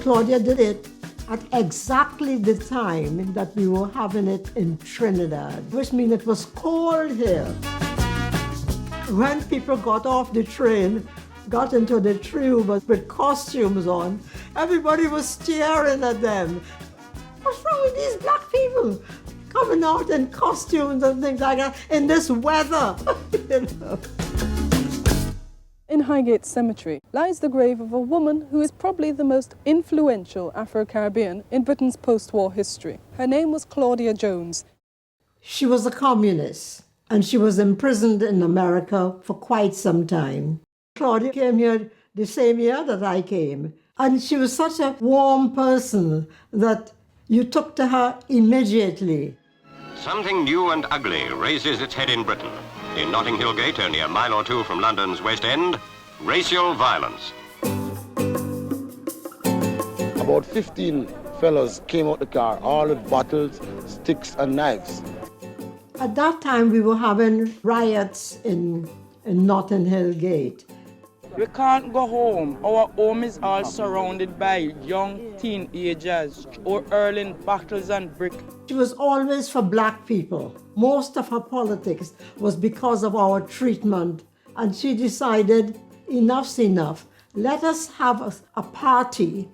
Claudia did it at exactly the time that we were having it in Trinidad, which means it was cold here. When people got off the train, got into the tube with costumes on, everybody was staring at them. What's wrong with these black people coming out in costumes and things like that in this weather? You know? In Highgate Cemetery lies the grave of a woman who is probably the most influential Afro-Caribbean in Britain's post-war history. Her name was Claudia Jones. She was a communist, and she was imprisoned in America for quite some time. Claudia came here the same year that I came, and she was such a warm person that you took to her immediately. Something new and ugly raises its head in Britain. In Notting Hill Gate, only a mile or two from London's West End, racial violence. About 15 fellows came out the car, all with bottles, sticks and knives. At that time, we were having riots in Notting Hill Gate. We can't go home. Our home is all surrounded by young teenagers or hurling bottles and bricks. She was always for black people. Most of her politics was because of our treatment. And she decided, enough's enough. Let us have a party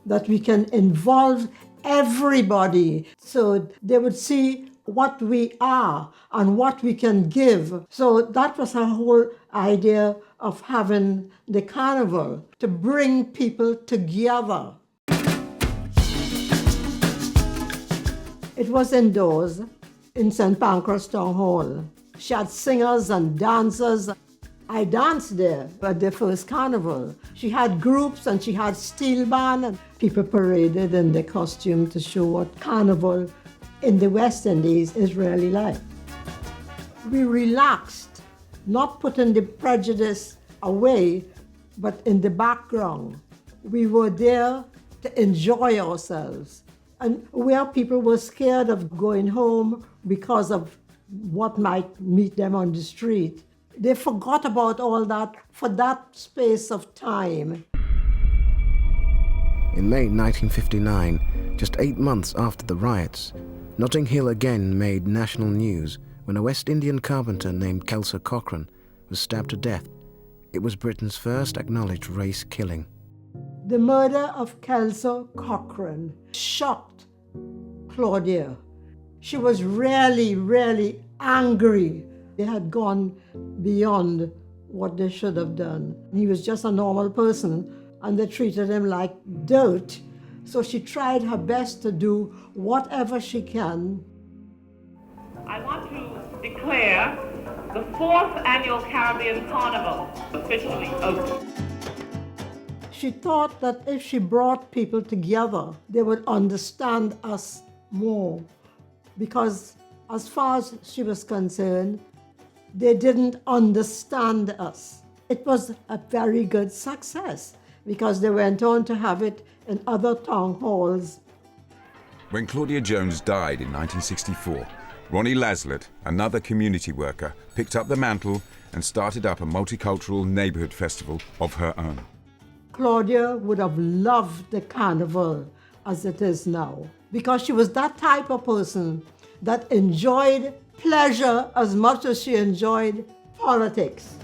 that we can involve everybody so they would see what we are and what we can give. So that was her whole idea of having the carnival, to bring people together. It was indoors in St. Pancras Town Hall. She had singers and dancers. I danced there at the first carnival. She had groups and she had steel band, and people paraded in their costume to show what carnival in the West Indies is really like. We relaxed, not putting the prejudice away, but in the background. We were there to enjoy ourselves. And where people were scared of going home because of what might meet them on the street, they forgot about all that for that space of time. In May 1959, just 8 months after the riots, Notting Hill again made national news when a West Indian carpenter named Kelso Cochrane was stabbed to death. It was Britain's first acknowledged race killing. The murder of Kelso Cochrane shocked Claudia. She was really, really angry. They had gone beyond what they should have done. He was just a normal person, and they treated him like dirt. So she tried her best to do whatever she can. I want to declare the 4th annual Caribbean Carnival officially open. She thought that if she brought people together, they would understand us more. Because as far as she was concerned, they didn't understand us. It was a very good success because they went on to have it in other town halls. When Claudia Jones died in 1964, Ronnie Laslett, another community worker, picked up the mantle and started up a multicultural neighbourhood festival of her own. Claudia would have loved the carnival as it is now because she was that type of person that enjoyed pleasure as much as she enjoyed politics.